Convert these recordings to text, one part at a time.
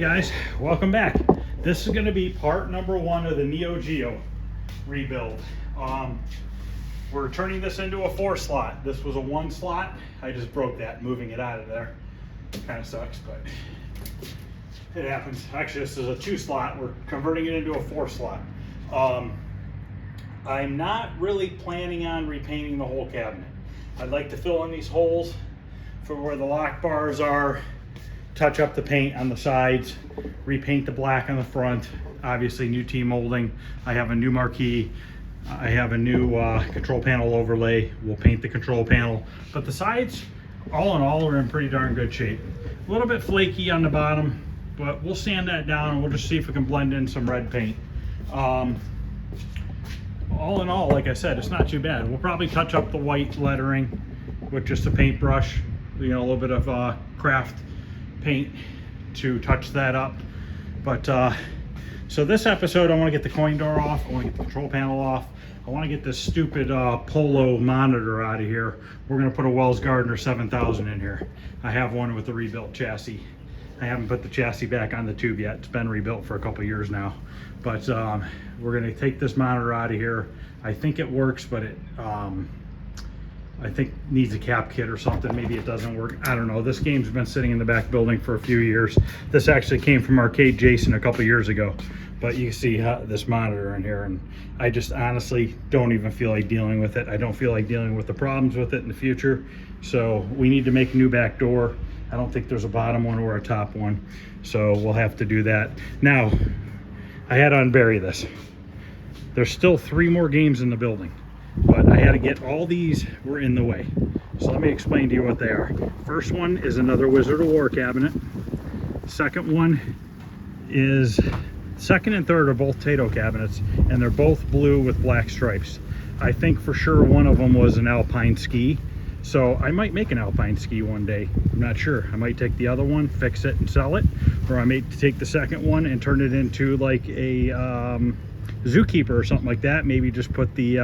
guys, welcome back. This is going to be part number 1 of the Neo Geo rebuild. We're turning this into a 4 slot. This was a 1 slot. I just broke that, moving it out of there. Kind of sucks, but it happens. Actually, this is a 2 slot. We're converting it into a 4 slot. I'm not really planning on repainting the whole cabinet. I'd like to fill in these holes for where the lock bars are, touch up the paint on the sides, repaint the black on the front, obviously new T-molding. I have a new marquee. I have a new control panel overlay. We'll paint the control panel, but the sides, all in all, are in pretty darn good shape. A little bit flaky on the bottom, but we'll sand that down and we'll just see if we can blend in some red paint. All in all, like I said, it's not too bad. We'll probably touch up the white lettering with just a paintbrush, you know, a little bit of craft paint to touch that up. But so this episode, I want to get the coin door off. I want to get the control panel off. I want to get this stupid Polo monitor out of here. We're going to put a Wells Gardner 7000 in here. I have one with the rebuilt chassis. I haven't put the chassis back on the tube yet. It's been rebuilt for a couple years now. But we're going to take this monitor out of here. I think it works, but it I think needs a cap kit or something. Maybe it doesn't work. I don't know. This game's been sitting in the back building for a few years. This actually came from Arcade Jason a couple years ago. But you can see this monitor in here, and I just honestly don't even feel like dealing with it. I don't feel like dealing with the problems with it in the future. So we need to make a new back door. I don't think there's a bottom one or a top one. So we'll have to do that. Now, I had to unbury this. There's still 3 more games in the building, but I had to get all these were in the way. So let me explain to you what they are. First one is another Wizard of War cabinet. Second one is, second and third are both Tato cabinets, and they're both blue with black stripes. I think for sure one of them was an Alpine ski. So I might make an Alpine ski one day. I'm not sure. I might take the other one, fix it and sell it, or I may take the second one and turn it into like a Zookeeper or something like that. Maybe just put the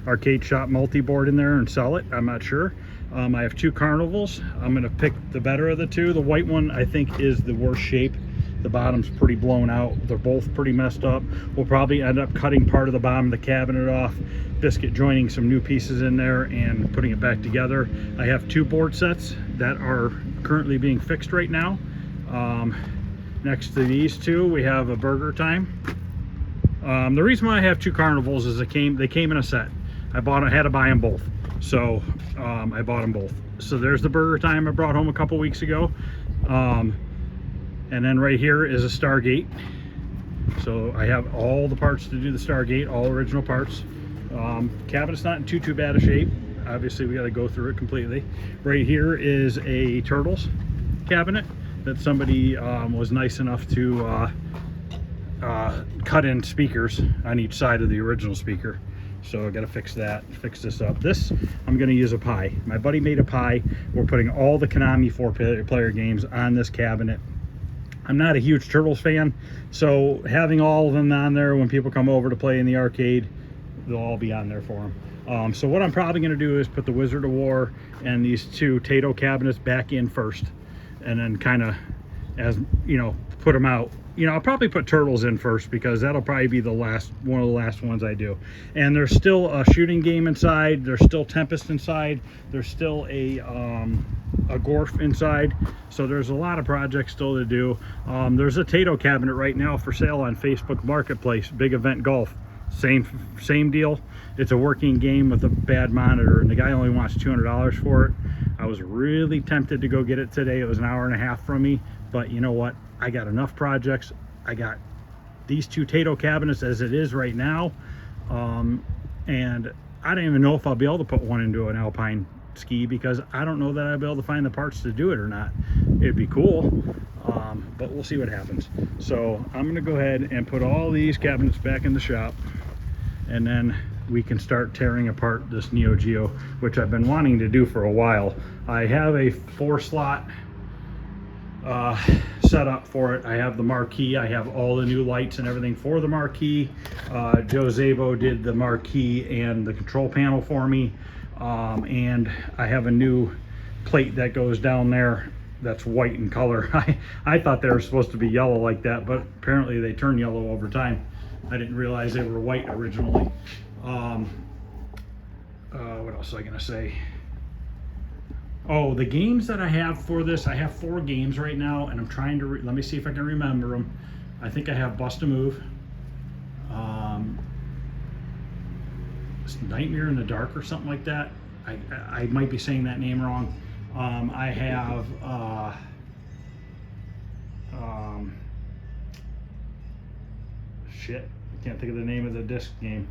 arcade shop multi-board in there and sell it. I'm not sure. I have 2 Carnivals. I'm going to pick the better of the 2. The white one I think is the worst shape. The bottom's pretty blown out. They're both pretty messed up. We'll probably end up cutting part of the bottom of the cabinet off, biscuit joining some new pieces in there and putting it back together. I have 2 board sets that are currently being fixed right now. Next to these 2, we have a Burger Time. The reason why I have 2 Carnivals is they came in a set. I had to buy them both. So I bought them both. So there's the Burger Time I brought home a couple weeks ago. And then right here is a Stargate. So I have all the parts to do the Stargate, all original parts. Cabinet's not in too bad a shape. Obviously we got to go through it completely. Right here is a Turtles cabinet that somebody was nice enough to cut in speakers on each side of the original speaker. So I got to fix that, fix this up. This, I'm going to use a Pi. My buddy made a Pi. We're putting all the Konami 4-player games on this cabinet. I'm not a huge Turtles fan, so having all of them on there when people come over to play in the arcade, they'll all be on there for them. So what I'm probably going to do is put the Wizard of War and these 2 Tato cabinets back in first, and then kind of, as you know, put them out. You know, I'll probably put Turtles in first because that'll probably be the last one of the last ones I do. And there's still a shooting game inside. There's still Tempest inside. There's still a Gorf inside. So there's a lot of projects still to do. There's a Tato cabinet right now for sale on Facebook Marketplace. Big Event Golf. Same deal. It's a working game with a bad monitor, and the guy only wants $200 for it. I was really tempted to go get it today. It was an hour and a half from me, but you know what? I got enough projects. I got these 2 Tato cabinets as it is right now, and I don't even know if I'll be able to put one into an Alpine ski because I don't know that I'll be able to find the parts to do it or not. It'd be cool, but we'll see what happens. So I'm gonna go ahead and put all these cabinets back in the shop, and then we can start tearing apart this Neo Geo, which I've been wanting to do for a while. I have a 4 slot set up for it. I have the marquee. I have all the new lights and everything for the marquee. Joe Zabo did the marquee and the control panel for me. And I have a new plate that goes down there that's white in color. I thought they were supposed to be yellow like that, but apparently they turn yellow over time. I didn't realize they were white originally. What else was I gonna say? Oh, the games that I have for this, I have 4 games right now, and I'm trying to, let me see if I can remember them. I think I have Bust a Move, Nightmare in the Dark or something like that. I might be saying that name wrong. I have, shit, I can't think of the name of the disc game.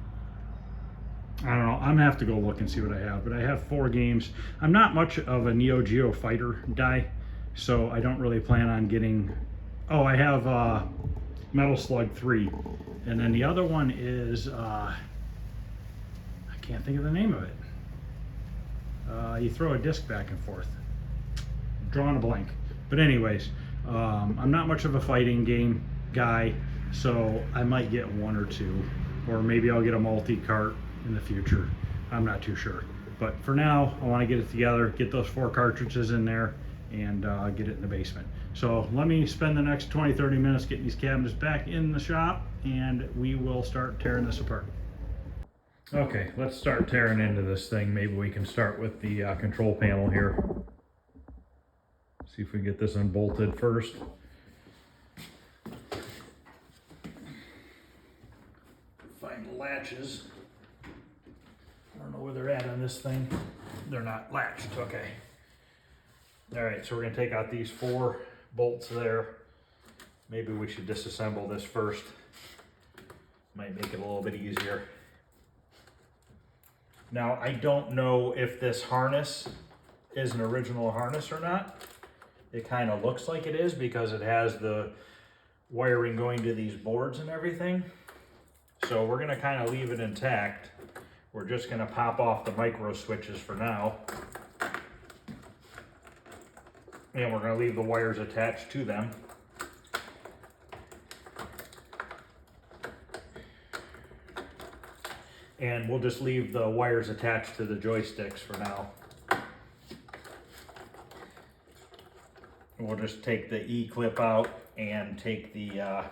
I don't know. I'm gonna have to go look and see what I have, but I have 4 games. I'm not much of a Neo Geo fighter guy, so I don't really plan on getting. Oh, I have Metal Slug 3, and then the other one is I can't think of the name of it. You throw a disc back and forth. Drawing a blank. But anyways, I'm not much of a fighting game guy, so I might get 1 or 2, or maybe I'll get a multi-cart in the future. I'm not too sure, but for now I want to get it together, get those 4 cartridges in there, and get it in the basement. So let me spend the next 20-30 minutes getting these cabinets back in the shop, and we will start tearing this apart. Okay, let's start tearing into this thing. Maybe we can start with the control panel here. See if we can get this unbolted first. Find the latches. I don't know where they're at on this thing. They're not latched, okay. All right, so we're gonna take out these 4 bolts there. Maybe we should disassemble this first. Might make it a little bit easier. Now, I don't know if this harness is an original harness or not. It kind of looks like it is because it has the wiring going to these boards and everything. So we're gonna kind of leave it intact. We're just gonna pop off the micro switches for now. And we're gonna leave the wires attached to them. And we'll just leave the wires attached to the joysticks for now. We'll just take the E-clip out and take the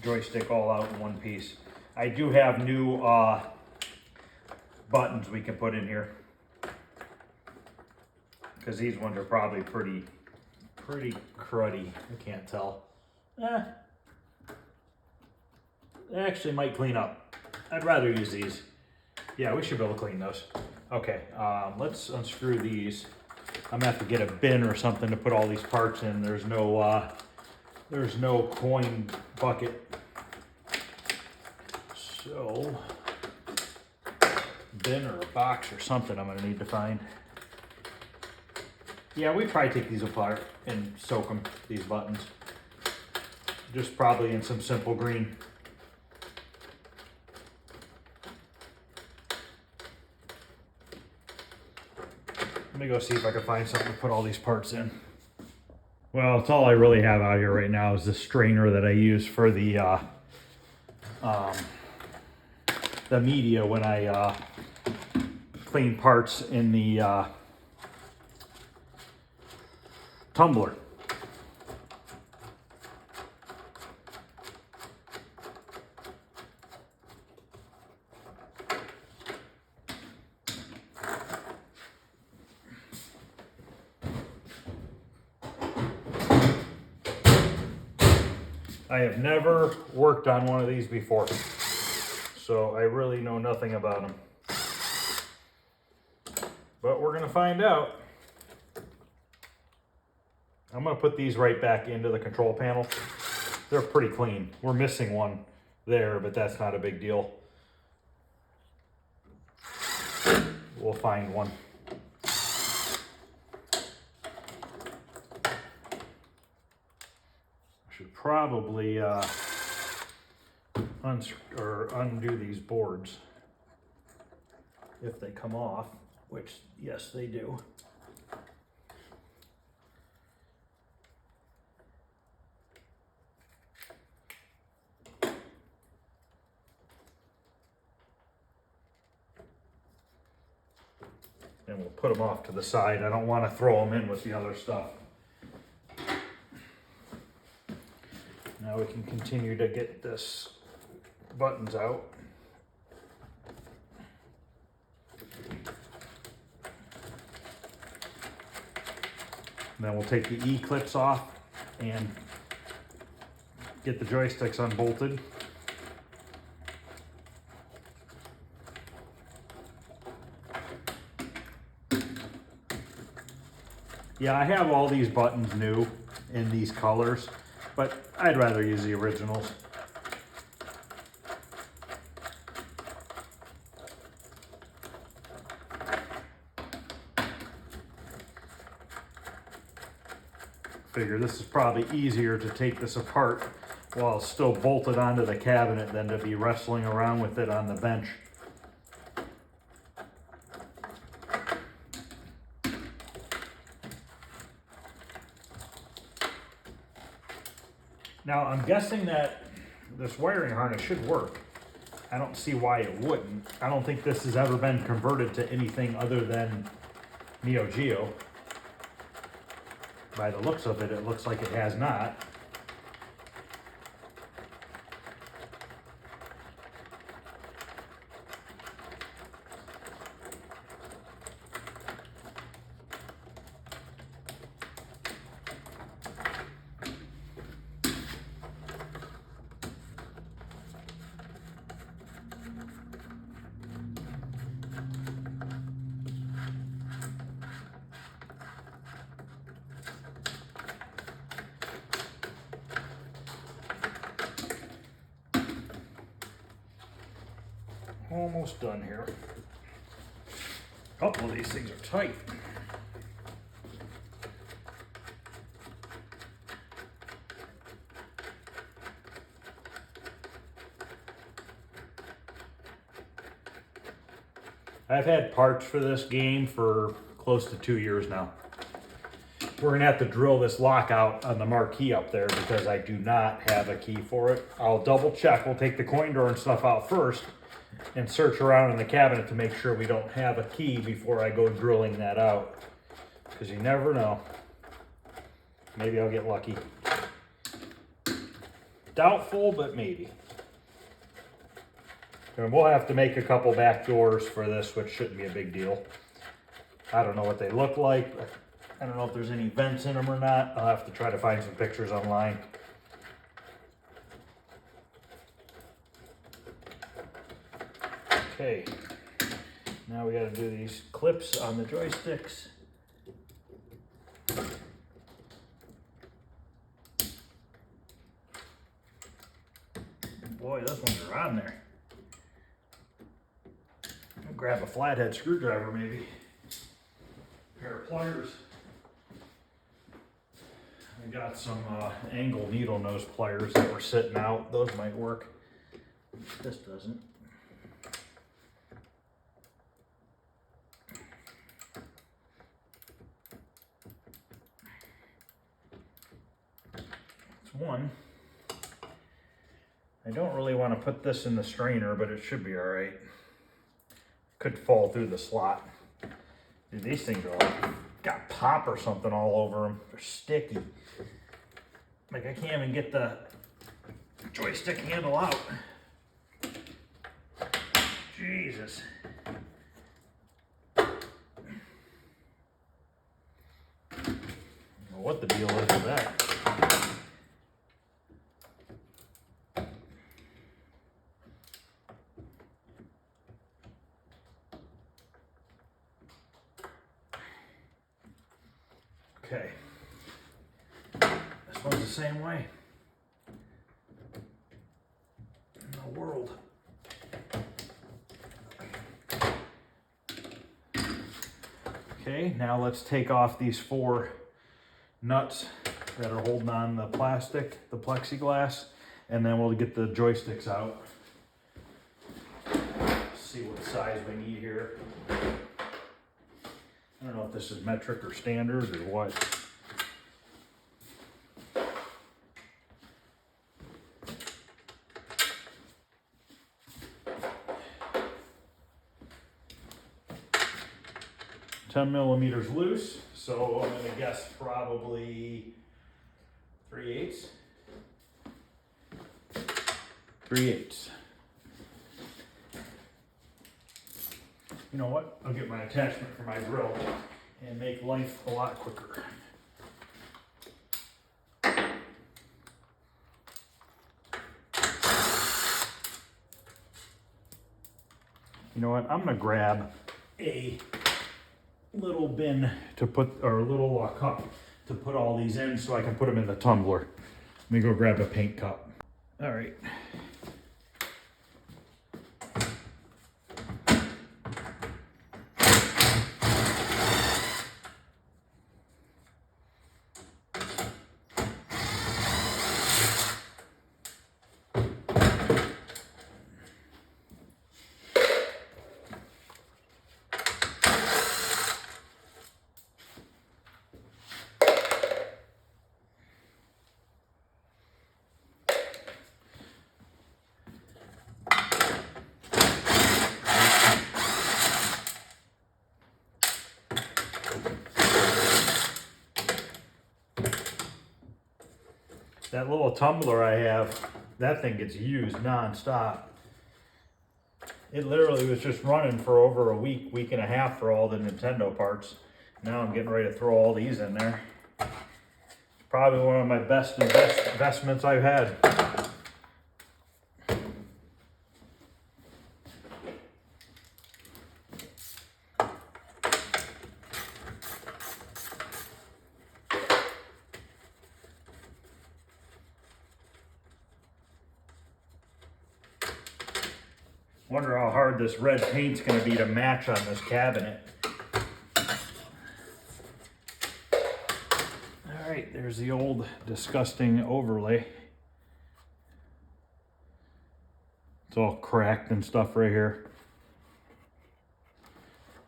joystick all out in one piece. I do have new buttons we can put in here, because these ones are probably pretty cruddy. I can't tell. They actually might clean up. I'd rather use these. Yeah, we should be able to clean those. Okay, let's unscrew these. I'm gonna have to get a bin or something to put all these parts in. There's no coin bucket. So, bin or a box or something I'm gonna need to find. Yeah, we probably take these apart and soak them, these buttons. Just probably in some simple green. Let me go see if I can find something to put all these parts in. Well, it's all I really have out here right now is the strainer that I use for the media when I clean parts in the tumbler. I have never worked on one of these before, so I really know nothing about them. But we're gonna find out. I'm gonna put these right back into the control panel. They're pretty clean. We're missing one there, but that's not a big deal. We'll find one. Should probably undo these boards if they come off, which yes they do. And we'll put them off to the side. I don't want to throw them in with the other stuff. Now we can continue to get this buttons out. Then we'll take the E-clips off and get the joysticks unbolted. Yeah, I have all these buttons new in these colors, but I'd rather use the originals. Figure this is probably easier to take this apart while it's still bolted onto the cabinet than to be wrestling around with it on the bench. Now I'm guessing that this wiring harness should work. I don't see why it wouldn't. I don't think this has ever been converted to anything other than Neo Geo. By the looks of it, it looks like it has not. Almost done here. A couple of these things are tight. I've had parts for this game for close to 2 years now. We're gonna have to drill this lock out on the marquee up there because I do not have a key for it. I'll double check. We'll take the coin door and stuff out first and search around in the cabinet to make sure we don't have a key before I go drilling that out. Because you never know. Maybe I'll get lucky. Doubtful, but maybe. And we'll have to make a couple back doors for this, which shouldn't be a big deal. I don't know what they look like. I don't know if there's any vents in them or not. I'll have to try to find some pictures online. Okay, now we got to do these clips on the joysticks. Boy, those ones are on there. I'll grab a flathead screwdriver maybe. A pair of pliers. I got some angle needle nose pliers that were sitting out. Those might work. This doesn't. One. I don't really want to put this in the strainer, but it should be all right. Could fall through the slot. Dude, these things are like, got pop or something all over them. They're sticky. Like I can't even get the joystick handle out. Jesus. I don't know what the deal is with that. Okay, this one's the same way. In the world. Okay, now let's take off these 4 nuts that are holding on the plastic, the plexiglass, and then we'll get the joysticks out. See what size we need here. I don't know if this is metric or standard or what. $10 millimeters loose, so I'm gonna guess probably 3/8. 3/8. You know what? I'll get my attachment for my drill and make life a lot quicker. You know what? I'm gonna grab a little bin to put, or a little cup to put all these in so I can put them in the tumbler. Let me go grab a paint cup. All right. That little tumbler I have, that thing gets used non-stop. It literally was just running for over a week, week and a half for all the Nintendo parts. Now I'm getting ready to throw all these in there. Probably one of my best investments I've had. Wonder how hard this red paint's going to be to match on this cabinet. All right, there's the old disgusting overlay. It's all cracked and stuff right here.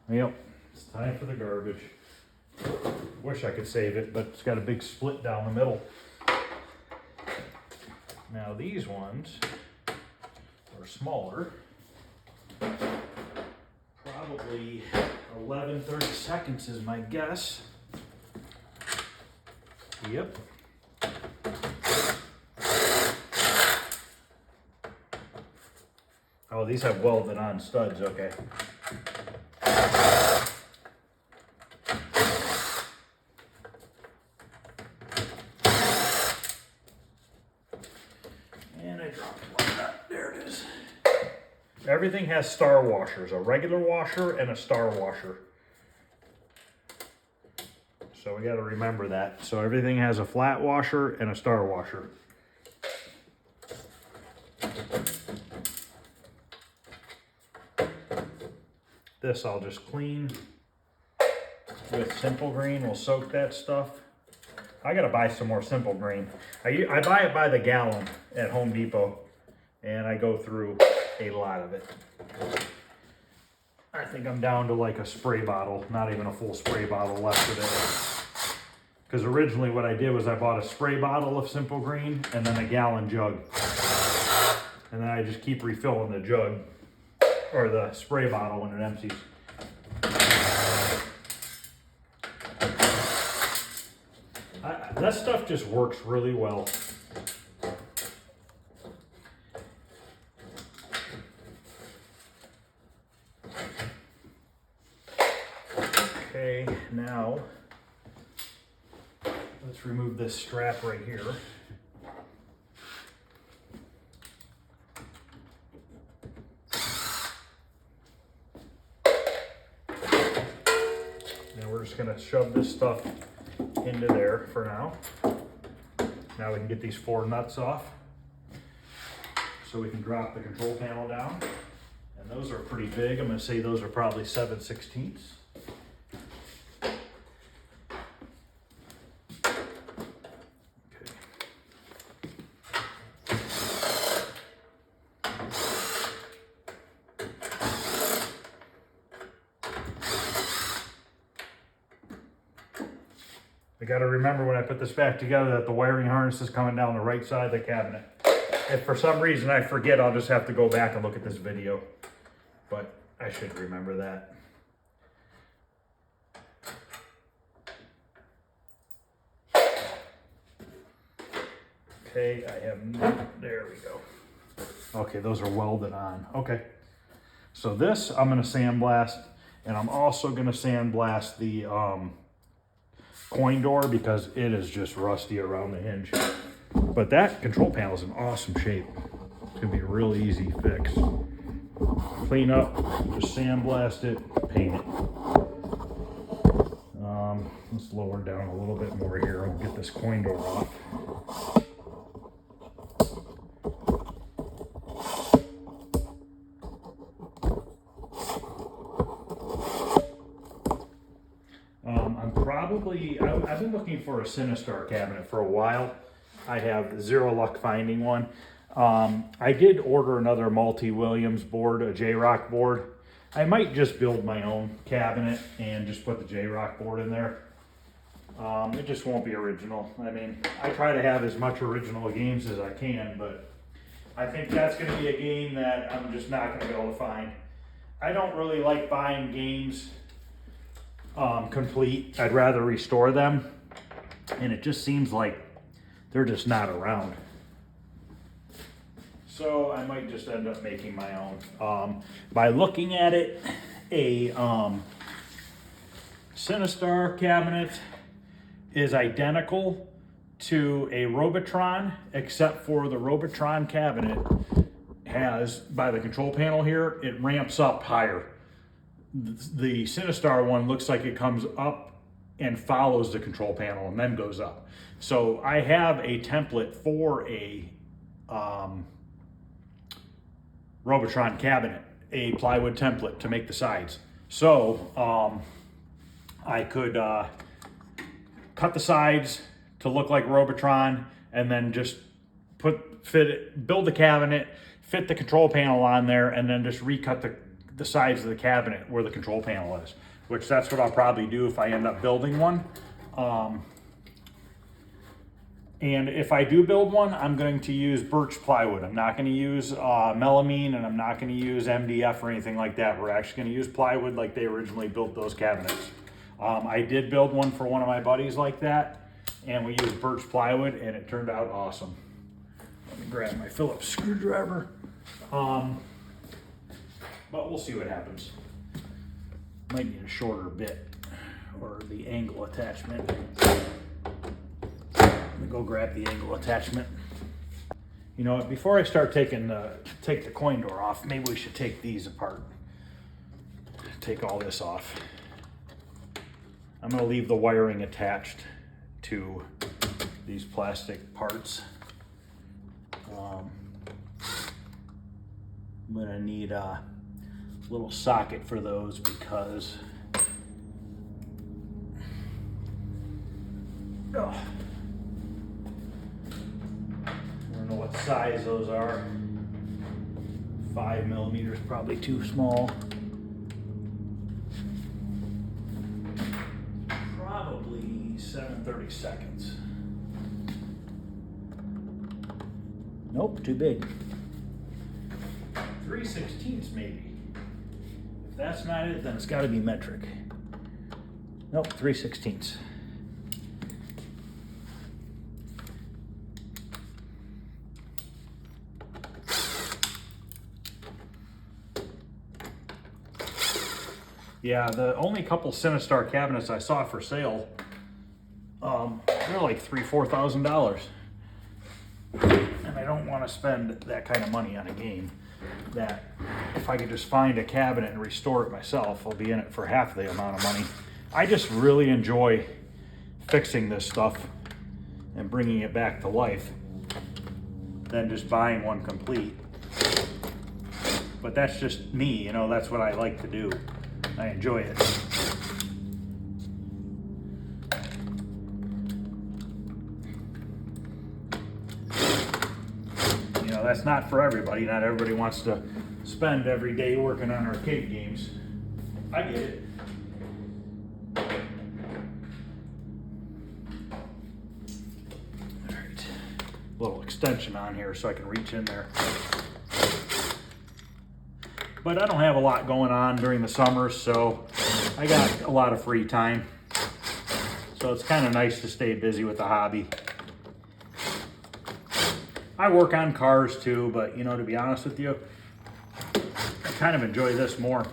Yep, it's time for the garbage. Wish I could save it, but it's got a big split down the middle. Now these ones are smaller. Probably 11/32 is my guess. Yep. Oh, these have welded on studs, okay. And I dropped one. There it is. Everything has star washers, a regular washer and a star washer. So we got to remember that. So everything has a flat washer and a star washer. This I'll just clean with Simple Green. We'll soak that stuff. I got to buy some more Simple Green. I buy it by the gallon at Home Depot, and I go through a lot of it. I think I'm down to like a spray bottle, not even a full spray bottle left of it. Because originally what I did was I bought a spray bottle of Simple Green and then a gallon jug. And then I just keep refilling the jug or the spray bottle when it empties. That stuff just works really well. Okay, now let's remove this strap right here. Now we're just gonna shove this stuff into there for now. Now we can get these 4 nuts off so we can drop the control panel down. And those are pretty big. I'm gonna say those are probably 7/16. I got to remember when I put this back together that the wiring harness is coming down the right side of the cabinet. If for some reason I forget, I'll just have to go back and look at this video. But I should remember that. Okay, I have, there we go. Okay, those are welded on. Okay. So this I'm gonna sandblast, and I'm also gonna sandblast the coin door because it is just rusty around the hinge. But that control panel is in awesome shape. It's gonna be a real easy fix. Clean up, just sandblast it, paint it. Let's lower down a little bit more here. I'll get this coin door off. I've been looking for a Sinistar cabinet for a while. I have zero luck finding one. I did order another Multi-Williams board, a J-Rock board. I might just build my own cabinet and just put the J-Rock board in there. It just won't be original. I mean, I try to have as much original games as I can, but I think that's going to be a game that I'm just not going to be able to find. I don't really like buying games complete. I'd rather restore them, and it just seems like they're just not around. So I might just end up making my own. By looking at it, a Sinistar cabinet is identical to a Robotron, except for the Robotron cabinet has, by the control panel here, it ramps up higher. The Sinistar one looks like it comes up and follows the control panel and then goes up. So I have a template for a Robotron cabinet, a plywood template to make the sides. So I could cut the sides to look like Robotron and then just build the cabinet, fit the control panel on there, and then just recut the sides of the cabinet where the control panel is, which that's what I'll probably do if I end up building one. And if I do build one, I'm going to use birch plywood. I'm not going to use melamine, and I'm not going to use MDF or anything like that. We're actually going to use plywood like they originally built those cabinets. I did build one for one of my buddies like that, and we used birch plywood, and it turned out awesome. Let me grab my Phillips screwdriver. But we'll see what happens. Might need a shorter bit or the angle attachment. Let me go grab the angle attachment. You know what, before I start take the coin door off, maybe we should take these apart. Take all this off. I'm gonna leave the wiring attached to these plastic parts. I'm gonna need a little socket for those because I don't know what size those are. 5 millimeters, probably too small. Probably 7/32. Nope, too big. 3/16 maybe. If that's not it, then it's got to be metric. Nope, 3/16. Yeah, the only couple Sinistar cabinets I saw for sale, they're like $3,000–4,000. And I don't want to spend that kind of money on a game that if I could just find a cabinet and restore it myself, I'll be in it for half the amount of money. I just really enjoy fixing this stuff and bringing it back to life than just buying one complete. But that's just me, you know, that's what I like to do. I enjoy it. You know, that's not for everybody. Not everybody wants to spend every day working on arcade games. I get it. All right. A little extension on here so I can reach in there. But I don't have a lot going on during the summer, so I got a lot of free time. So it's kind of nice to stay busy with the hobby. I work on cars too, but you know, to be honest with you, I kind of enjoy this more.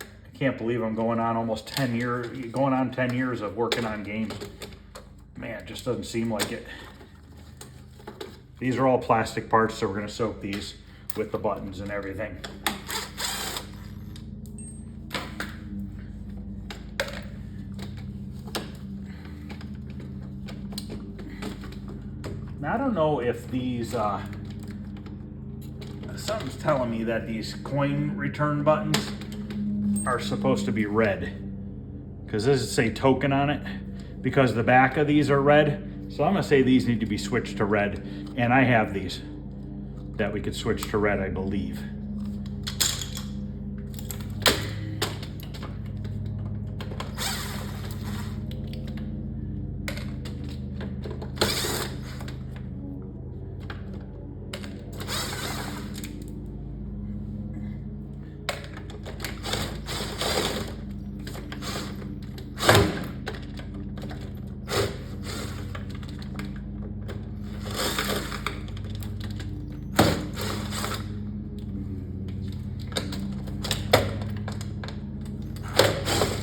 I can't believe I'm going on almost 10 years, going on 10 years of working on games. Man, it just doesn't seem like it. These are all plastic parts, so we're gonna soak these with the buttons and everything. Now, I don't know if these, something's telling me that these coin return buttons are supposed to be red, because this is say token on it, because the back of these are red. So I'm gonna say these need to be switched to red, and I have these that we could switch to red, I believe.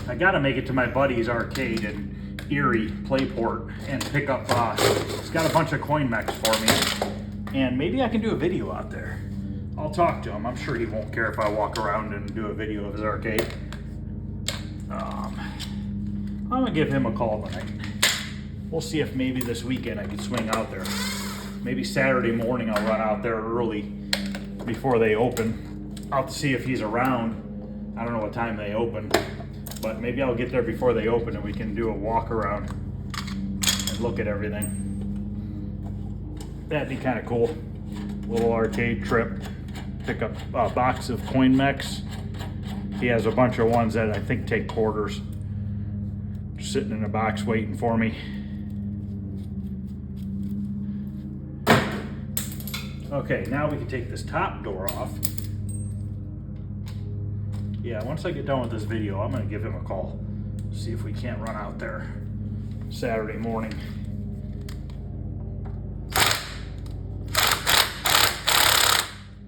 I gotta make it to my buddy's arcade in Erie, Playport, and pick up, he's got a bunch of coin mechs for me, and maybe I can do a video out there. I'll talk to him. I'm sure he won't care if I walk around and do a video of his arcade. I'm gonna give him a call tonight. We'll see if maybe this weekend I can swing out there. Maybe Saturday morning I'll run out there early before they open. I'll see if he's around. I don't know what time they open, but maybe I'll get there before they open and we can do a walk around and look at everything. That'd be kind of cool. Little arcade trip. Pick up a box of coin mechs. He has a bunch of ones that I think take quarters. Just sitting in a box waiting for me. Okay, now we can take this top door off. Yeah, once I get done with this video, I'm gonna give him a call. See if we can't run out there Saturday morning.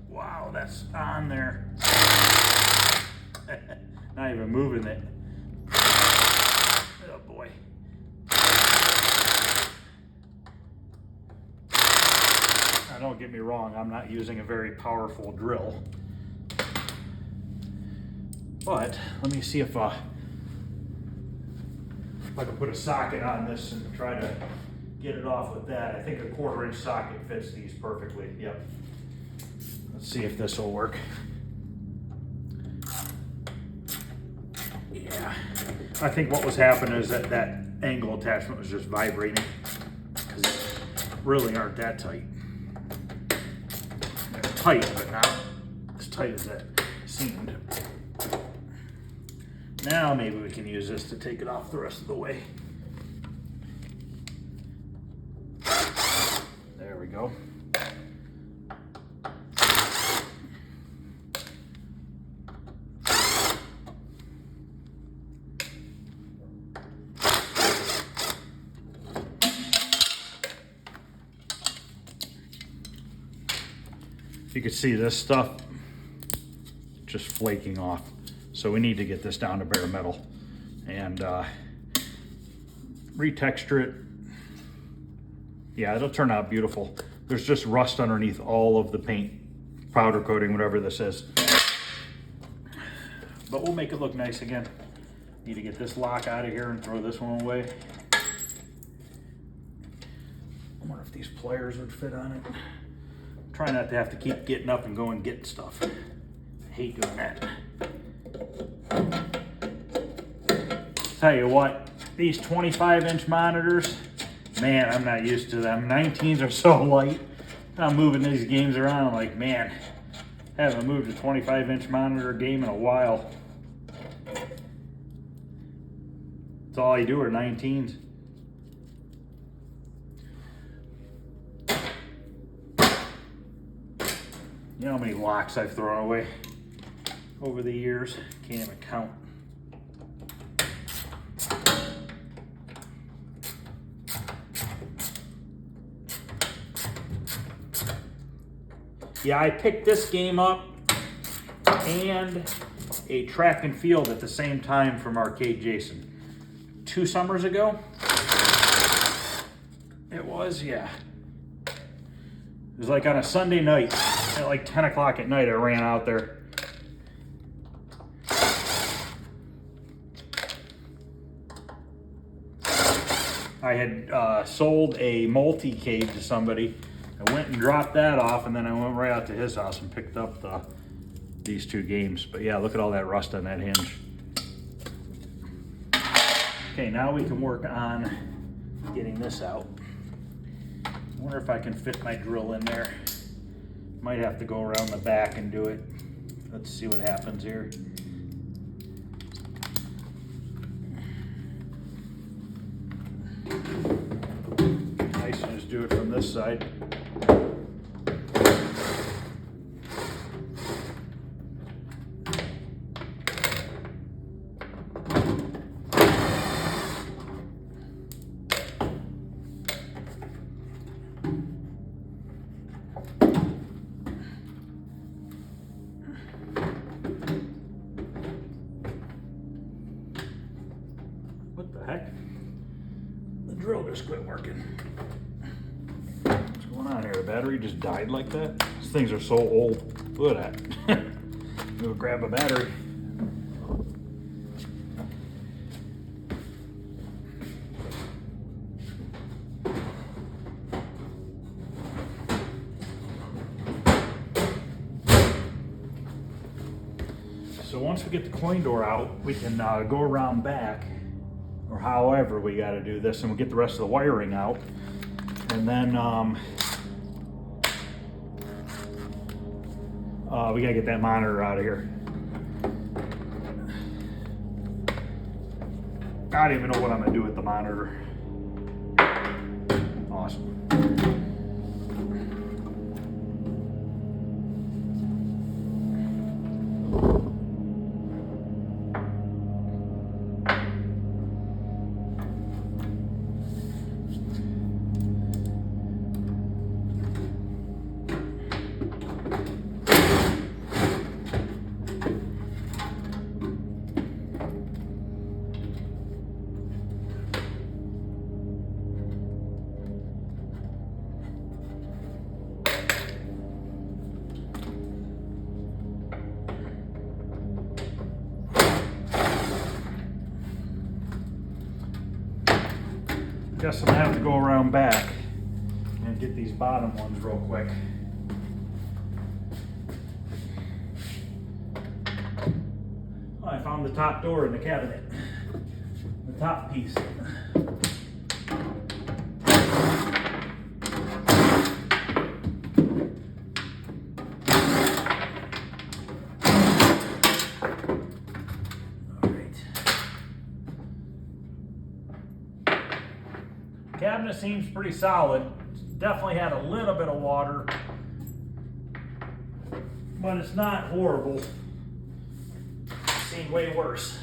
Wow, that's on there. Not even moving it. Oh boy. Now, don't get me wrong, I'm not using a very powerful drill. But let me see if I can put a socket on this and try to get it off with that. I think a 1/4 inch socket fits these perfectly. Yep. Let's see if this will work. Yeah. I think what was happening is that that angle attachment was just vibrating, because they really aren't that tight. They're tight, but not as tight as that seemed. Now maybe we can use this to take it off the rest of the way. There we go. You can see this stuff just flaking off. So we need to get this down to bare metal and retexture it. Yeah, it'll turn out beautiful. There's just rust underneath all of the paint, powder coating, whatever this is. But we'll make it look nice again. Need to get this lock out of here and throw this one away. I wonder if these pliers would fit on it. Try not to have to keep getting up and going and getting stuff. I hate doing that. Tell you what, these 25-inch monitors, man, I'm not used to them. 19s are so light. I'm moving these games around like, man, haven't moved a 25-inch monitor game in a while. That's all I do are 19s. You know how many locks I've thrown away over the years? Can't even count. Yeah, I picked this game up and a track and field at the same time from Arcade Jason. 2 summers ago. It was, yeah. It was like on a Sunday night at like 10 o'clock at night I ran out there. I had sold a multi-cave to somebody. I went and dropped that off, and then I went right out to his house and picked up these 2 games. But yeah, look at all that rust on that hinge. Okay, now we can work on getting this out. I wonder if I can fit my drill in there. Might have to go around the back and do it. Let's see what happens here. Nice to just do it from this side. What the heck? The drill just quit working. What's going on here? The battery just died like that? These things are so old. Look at that. Go grab a battery. So once we get the coin door out, we can go around back, or however we got to do this, and we'll get the rest of the wiring out. And then we got to get that monitor out of here. I don't even know what I'm going to do with the monitor. Awesome. Guess I'm gonna have to go around back and get these bottom ones real quick. Oh, I found the top door in the cabinet. The top piece. Cabinet seems pretty solid. Definitely had a little bit of water, but it's not horrible. It's seen way worse.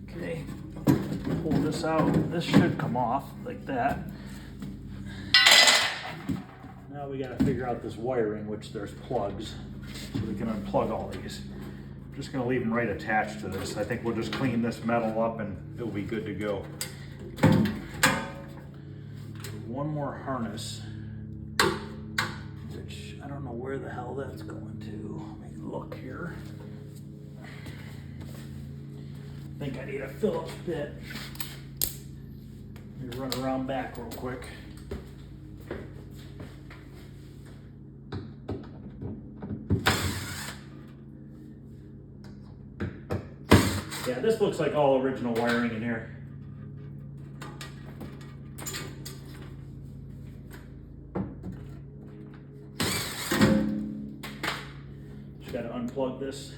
Okay, pull this out. This should come off like that. Now we got to figure out this wiring, which there's plugs, so we can unplug all these. Just gonna leave them right attached to this. I think we'll just clean this metal up and it'll be good to go. One more harness, which I don't know where the hell that's going to. Let me look here. I think I need a Phillips bit. Let me run around back real quick. Yeah, this looks like all original wiring in here. Just got to unplug this.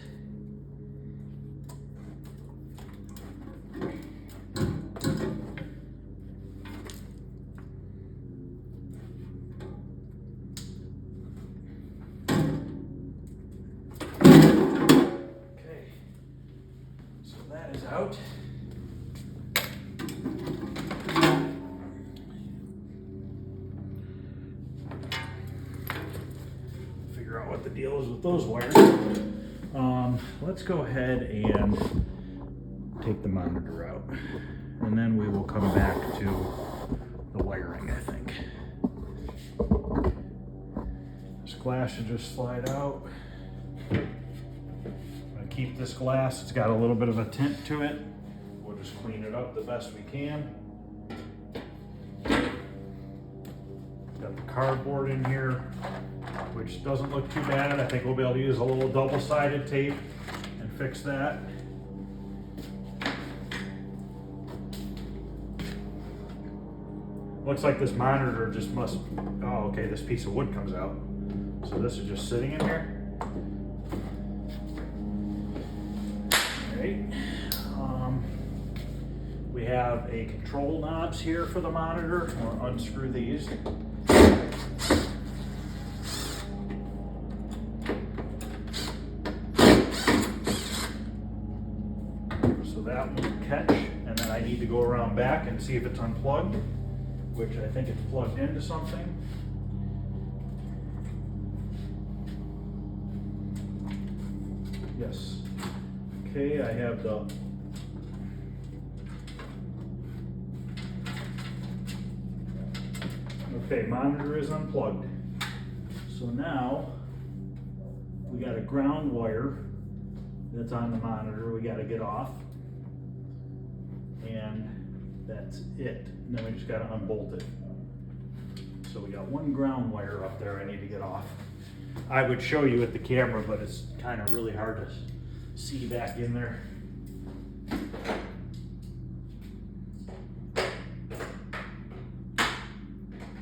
Out. what the deal is with those wires. Let's go ahead and take the monitor out, and then we will come back to the wiring, I think. This glass should just slide out. I'm gonna keep this glass. It's got a little bit of a tint to it. We'll just clean it up the best we can. Got the cardboard in here, which doesn't look too bad. I think we'll be able to use a little double-sided tape and fix that. Looks like this monitor just must, oh, okay, this piece of wood comes out. So this is just sitting in here. All right. We have a control knobs here for the monitor. We'll unscrew these. So that will catch, and then I need to go around back and see if it's unplugged, which I think it's plugged into something. Yes. Okay, I have the okay, monitor is unplugged. So now we got a ground wire that's on the monitor we got to get off, and that's it. And then we just got to unbolt it. So we got one ground wire up there I need to get off. I would show you with the camera, but it's kind of really hard to see back in there.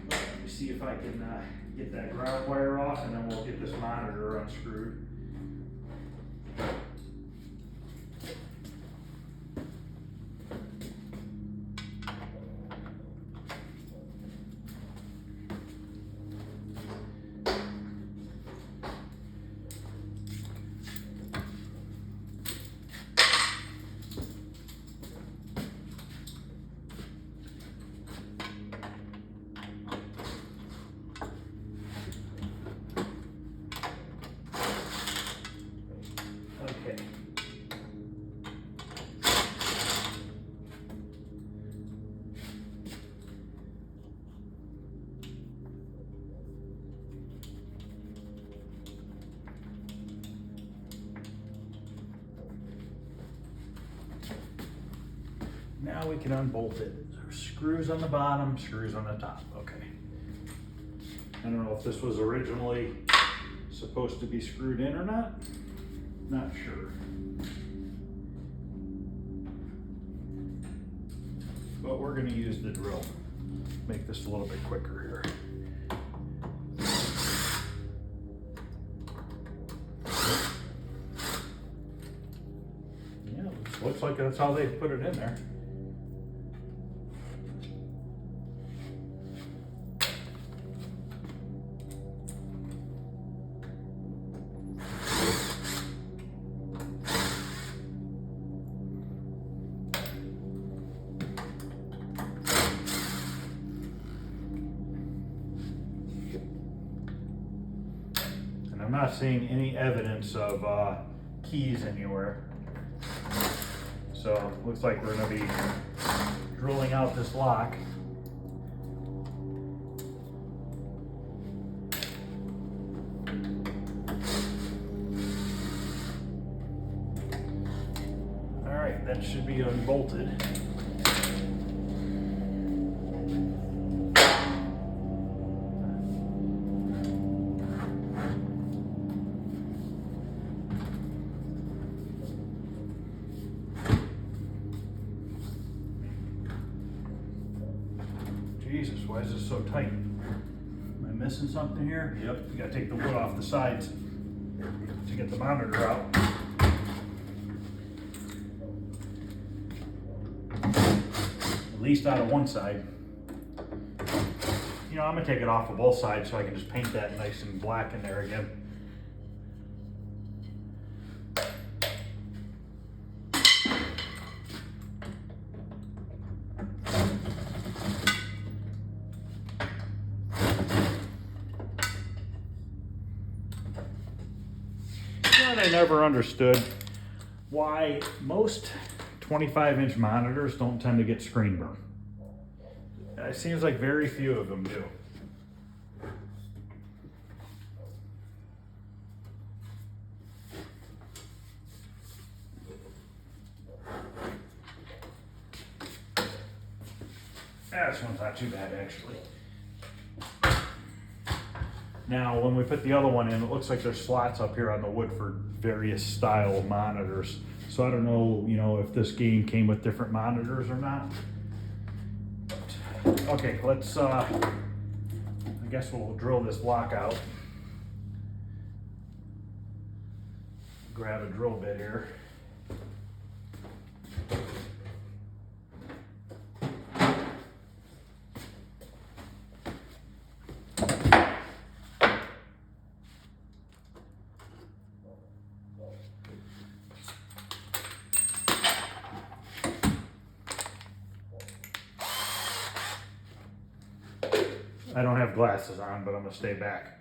Let me see if I can get that ground wire off, and then we'll get this monitor unscrewed. Now we can unbolt it. There's screws on the bottom, screws on the top. Okay. I don't know if this was originally supposed to be screwed in or not. Not sure. But we're going to use the drill. Make this a little bit quicker here. Yeah, looks like that's how they put it in there. I'm not seeing any evidence of keys anywhere. So looks like we're going to be drilling out this lock. All right, that should be unbolted. Jesus, why is this so tight? Am I missing something here? Yep, you gotta take the wood off the sides to get the monitor out. At least out of one side. You know, I'm gonna take it off of both sides so I can just paint that nice and black in there again. And I never understood why most 25-inch monitors don't tend to get screen burn. It seems like very few of them do. This one's not too bad, actually. Now, when we put the other one in, it looks like there's slots up here on the wood for various style of monitors. So I don't know, you know, if this game came with different monitors or not. Okay, let's, I guess we'll drill this block out. Grab a drill bit here. I don't have glasses on, but I'm gonna stay back.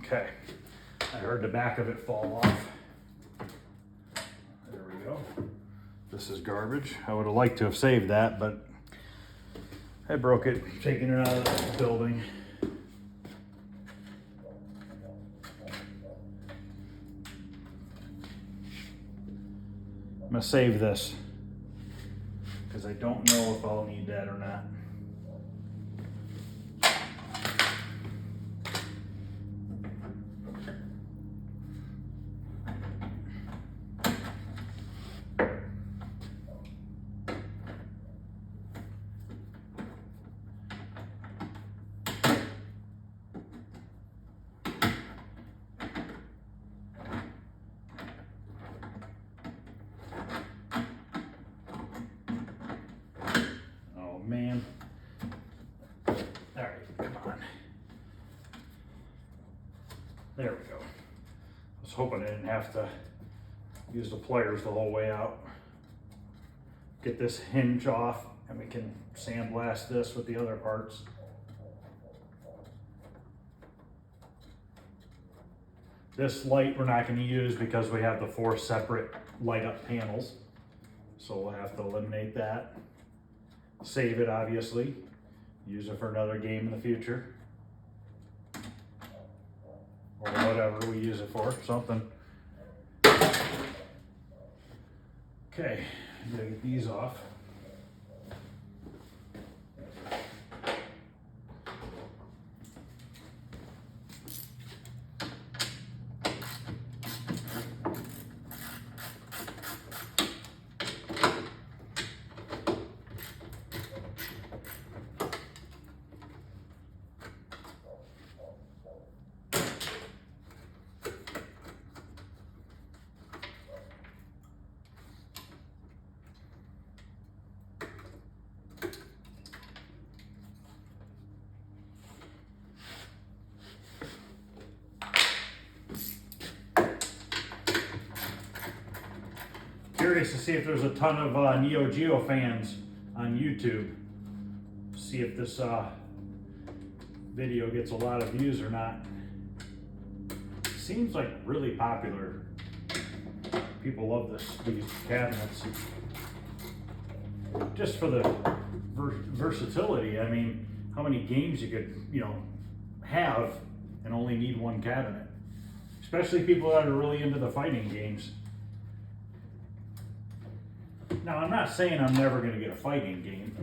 Okay, I heard the back of it fall off. There we go. This is garbage. I would have liked to have saved that, but I broke it taking it out of the building. I'm gonna save this because I don't know if I'll need that or not. Man. All right, come on. There we go. I was hoping I didn't have to use the pliers the whole way out. Get this hinge off and we can sandblast this with the other parts. This light we're not going to use because we have the 4 separate light up panels. So we'll have to eliminate that. Save it, obviously. Use it for another game in the future. Or whatever we use it for, something. Okay, I'm gonna get these off. Curious to see if there's a ton of Neo Geo fans on YouTube. See if this video gets a lot of views or not. Seems like really popular. People love these cabinets. Just for the versatility. I mean, how many games you could, have and only need one cabinet. Especially people that are really into the fighting games. Now, I'm not saying I'm never going to get a fighting game.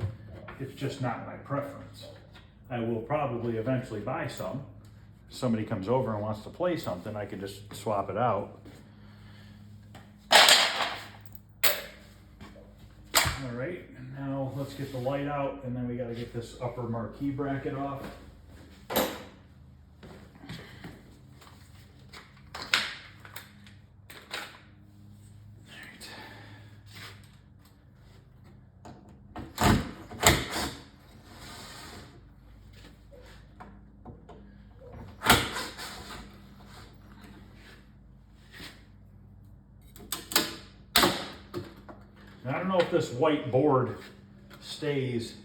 It's just not my preference. I will probably eventually buy some. If somebody comes over and wants to play something, I can just swap it out. All right, and now let's get the light out, and then we got to get this upper marquee bracket off. And I don't know if this white board stays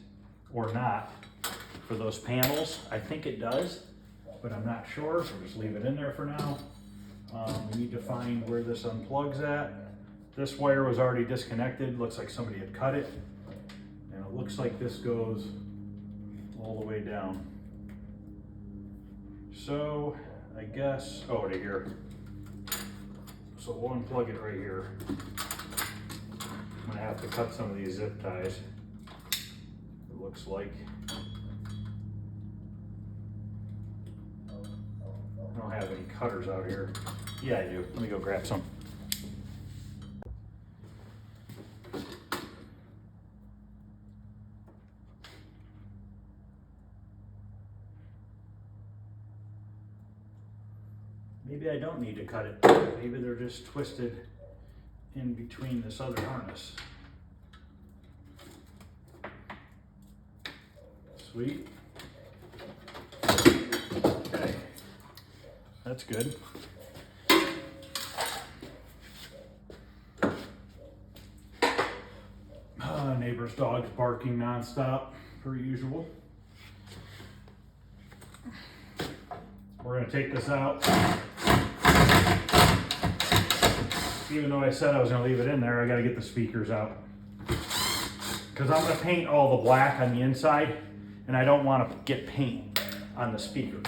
or not for those panels. I think it does, but I'm not sure, so just leave it in there for now. We need to find where this unplugs at. This wire was already disconnected. Looks like somebody had cut it. And it looks like this goes all the way down. So I guess, oh, to here. So we'll unplug it right here. I'm gonna have to cut some of these zip ties, it looks like. I don't have any cutters out here. Yeah, I do. Let me go grab some. Maybe I don't need to cut it. Maybe they're just twisted in between this other harness. Sweet. Okay, that's good. Neighbor's dog's barking nonstop, per usual. We're gonna take this out. Even though I said I was gonna leave it in there, I gotta get the speakers out. Because I'm gonna paint all the black on the inside, and I don't wanna get paint on the speakers.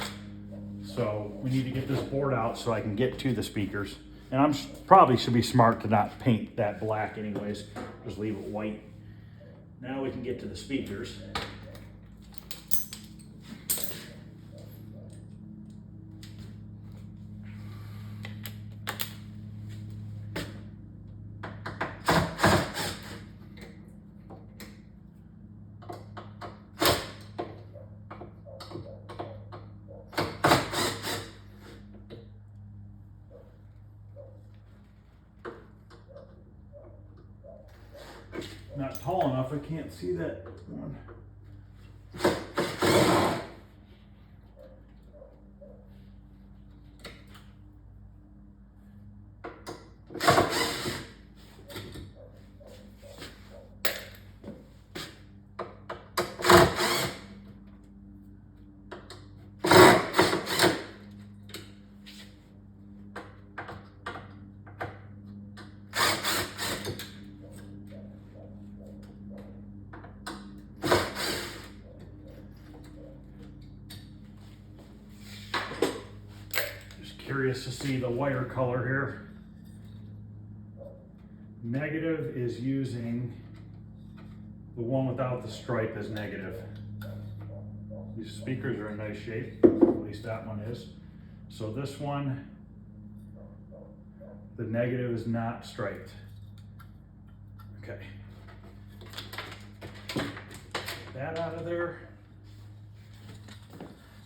So we need to get this board out so I can get to the speakers. And I'm probably should be smart to not paint that black anyways, just leave it white. Now we can get to the speakers. Not tall enough, I can't see that one. Curious to see the wire color here. Negative is using the one without the stripe as negative. These speakers are in nice shape, at least that one is. So this one, the negative is not striped. Okay. Get that out of there.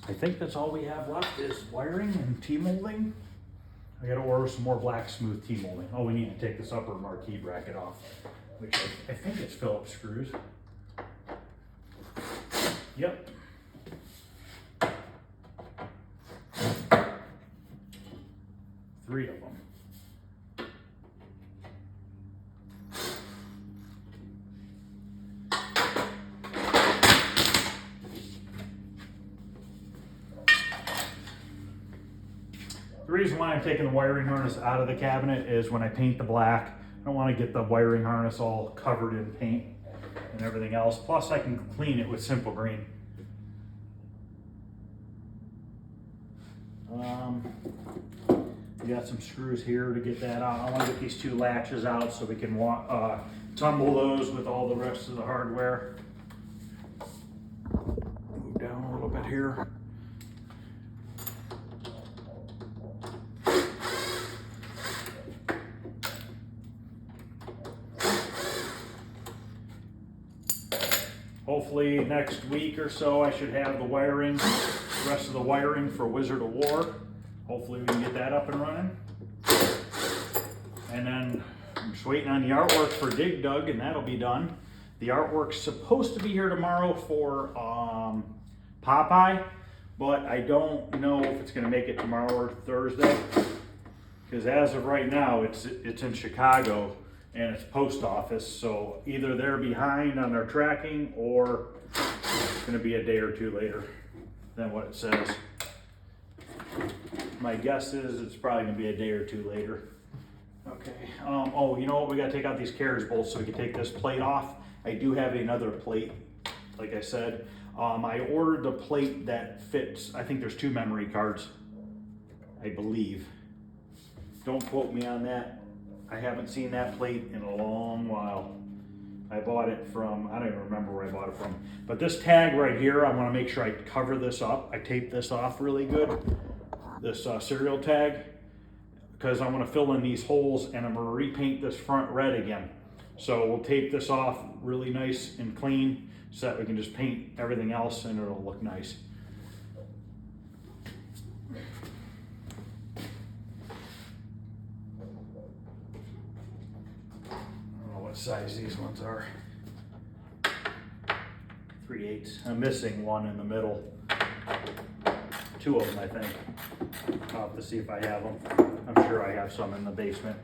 I think that's all we have left is wiring and T-molding. I gotta order some more black smooth T-molding. Oh, we need to take this upper marquee bracket off, which I think it's Phillips screws. Yep. Three of them. The reason why I'm taking the wiring harness out of the cabinet is when I paint the black, I don't want to get the wiring harness all covered in paint and everything else. Plus I can clean it with Simple Green. We got some screws here to get that out. I want to get these two latches out so we can tumble those with all the rest of the hardware. Move down a little bit here. Hopefully next week or so I should have the wiring, the rest of the wiring for Wizard of War. Hopefully we can get that up and running. And then I'm just waiting on the artwork for Dig Dug and that'll be done. The artwork's supposed to be here tomorrow for Popeye, but I don't know if it's gonna make it tomorrow or Thursday. Because as of right now, it's in Chicago and it's post office, so either they're behind on their tracking or it's gonna be a day or two later than what it says. My guess is it's probably gonna be a day or two later. Okay, oh, you know what, we gotta take out these carriage bolts so we can take this plate off. I do have another plate, like I said. I ordered the plate that fits, I think there's 2 memory cards, I believe. Don't quote me on that. I haven't seen that plate in a long while. I bought it from, I don't even remember where I bought it from. But this tag right here, I wanna make sure I cover this up. I tape this off really good, this serial tag, because I'm gonna fill in these holes and I'm gonna repaint this front red again. So we'll tape this off really nice and clean so that we can just paint everything else and it'll look nice. I don't know what size these ones are. 3/8. I'm missing one in the middle. 2 of them, I think. I'll have to see if I have them. I'm sure I have some in the basement.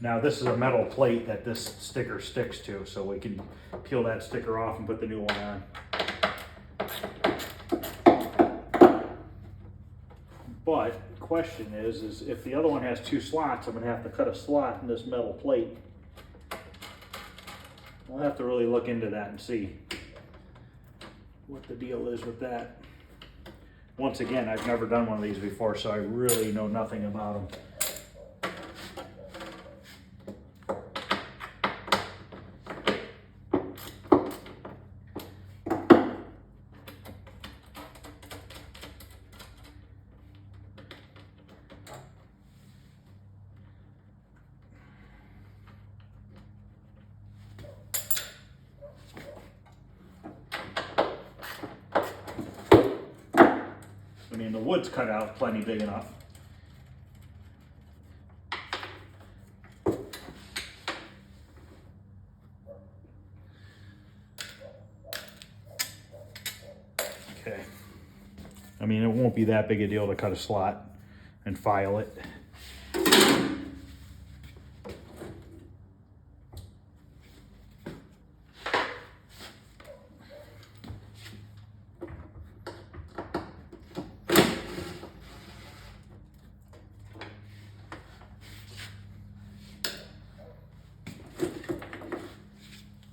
Now this is a metal plate that this sticker sticks to, so we can peel that sticker off and put the new one on. But the question is if the other one has 2 slots, I'm gonna have to cut a slot in this metal plate. We'll have to really look into that and see what the deal is with that. Once again, I've never done one of these before, so I really know nothing about them. I mean, the wood's cut out plenty big enough. Okay. I mean, it won't be that big a deal to cut a slot and file it.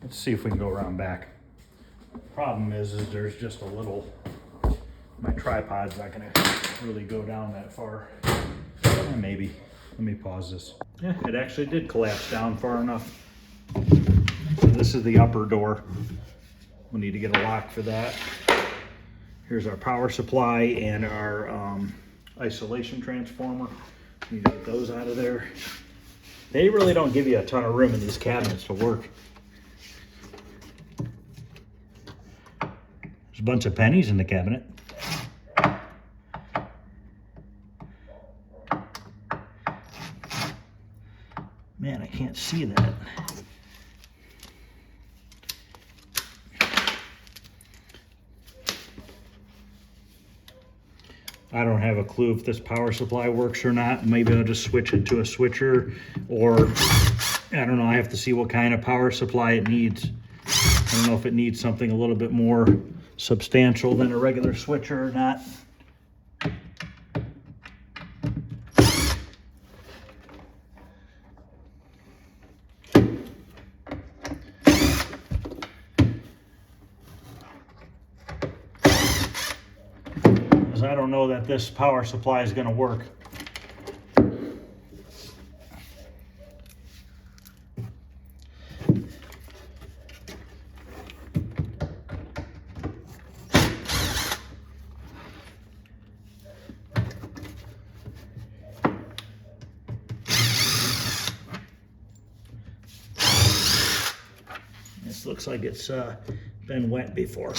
Let's see if we can go around back. Problem is there's just a little, my tripod's not gonna really go down that far. Maybe, let me pause this. Yeah, it actually did collapse down far enough. So this is the upper door. We need to get a lock for that. Here's our power supply and our isolation transformer. Need to get those out of there. They really don't give you a ton of room in these cabinets to work. There's a bunch of pennies in the cabinet. Man, I can't see that. I don't have a clue if this power supply works or not. Maybe I'll just switch it to a switcher, or I don't know, I have to see what kind of power supply it needs. I don't know if it needs something a little bit more substantial than a regular switcher or not. Because I don't know that this power supply is going to work. This looks like it's been wet before.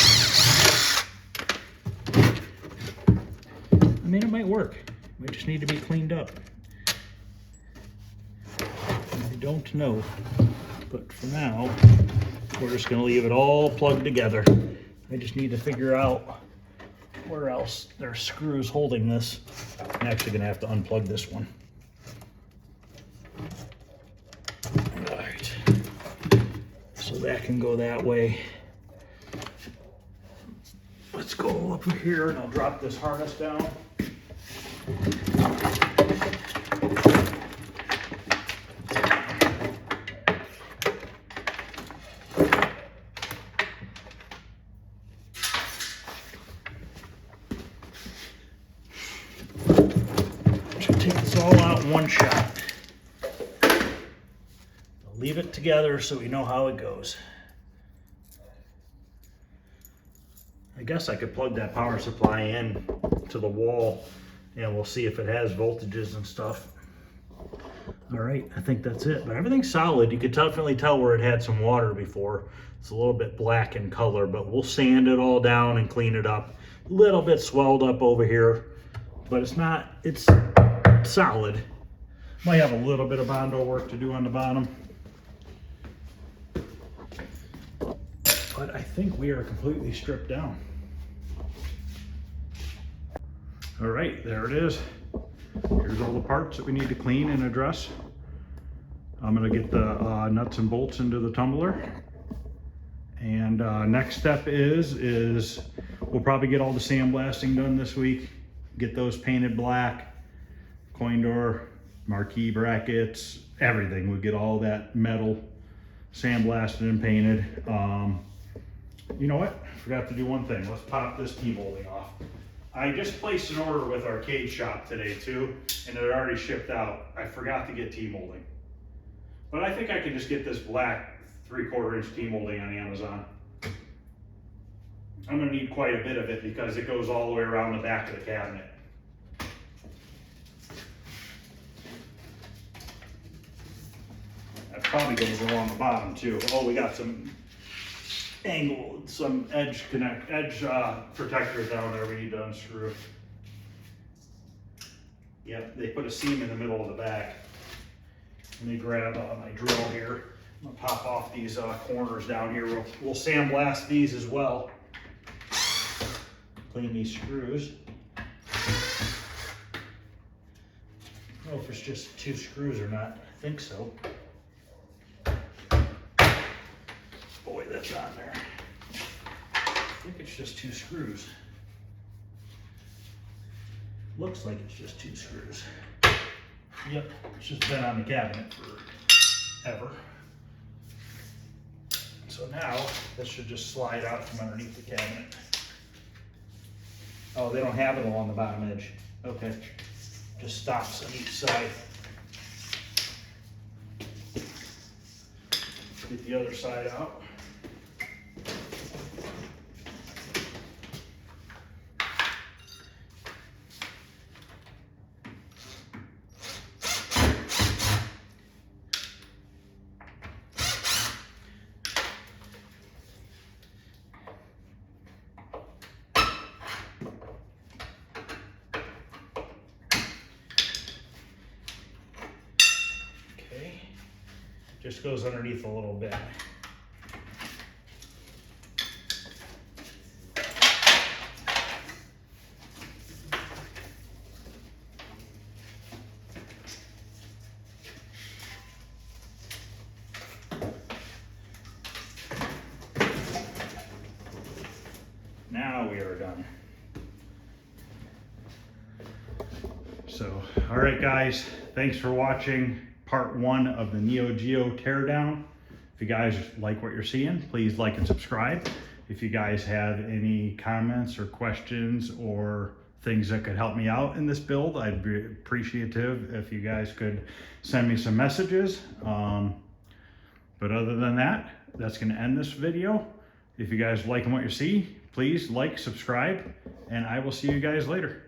I mean, it might work. We just need to be cleaned up. I don't know, but for now, we're just gonna leave it all plugged together. I just need to figure out where else there's screws holding this. I'm actually gonna have to unplug this one. All right, so that can go that way. Let's go over here and I'll drop this harness down. Take this all out in one shot. I'll leave it together so we know how it goes. I guess I could plug that power supply in to the wall and we'll see if it has voltages and stuff. All right, I think that's it, but everything's solid. You could definitely tell where it had some water before. It's a little bit black in color, but we'll sand it all down and clean it up. A little bit swelled up over here, but it's solid. Might have a little bit of Bondo work to do on the bottom. But I think we are completely stripped down. All right, there it is. Here's all the parts that we need to clean and address. I'm gonna get the nuts and bolts into the tumbler. And next step is we'll probably get all the sandblasting done this week, get those painted black, coin door, marquee brackets, everything. We'll get all that metal sandblasted and painted. You know what? Forgot to do one thing. Let's pop this T-molding off. I just placed an order with Arcade Shop today too, and it already shipped out. I forgot to get T-molding. But I think I can just get this black 3/4 inch T-molding on Amazon. I'm gonna need quite a bit of it because it goes all the way around the back of the cabinet. That probably goes along the bottom too. Oh, we got some edge protectors down there we need to unscrew. Yep, they put a seam in the middle of the back. Let me grab my drill here. I'm gonna pop off these corners down here. We'll sandblast these as well. Clean these screws. I don't know if it's just 2 screws or not. I think so. Boy, that's on there. I think it's just 2 screws. Looks like it's just 2 screws. Yep, it's just been on the cabinet forever. So now this should just slide out from underneath the cabinet. Oh, they don't have it along the bottom edge. Okay, just stops on each side. Get the other side out. Just goes underneath a little bit. Now we are done. So, all right guys, thanks for watching part 1 of the Neo Geo teardown. If you guys like what you're seeing, please like and subscribe. If you guys have any comments or questions or things that could help me out in this build, I'd be appreciative if you guys could send me some messages. But other than that, that's gonna end this video. If you guys liking what you see, please like, subscribe, and I will see you guys later.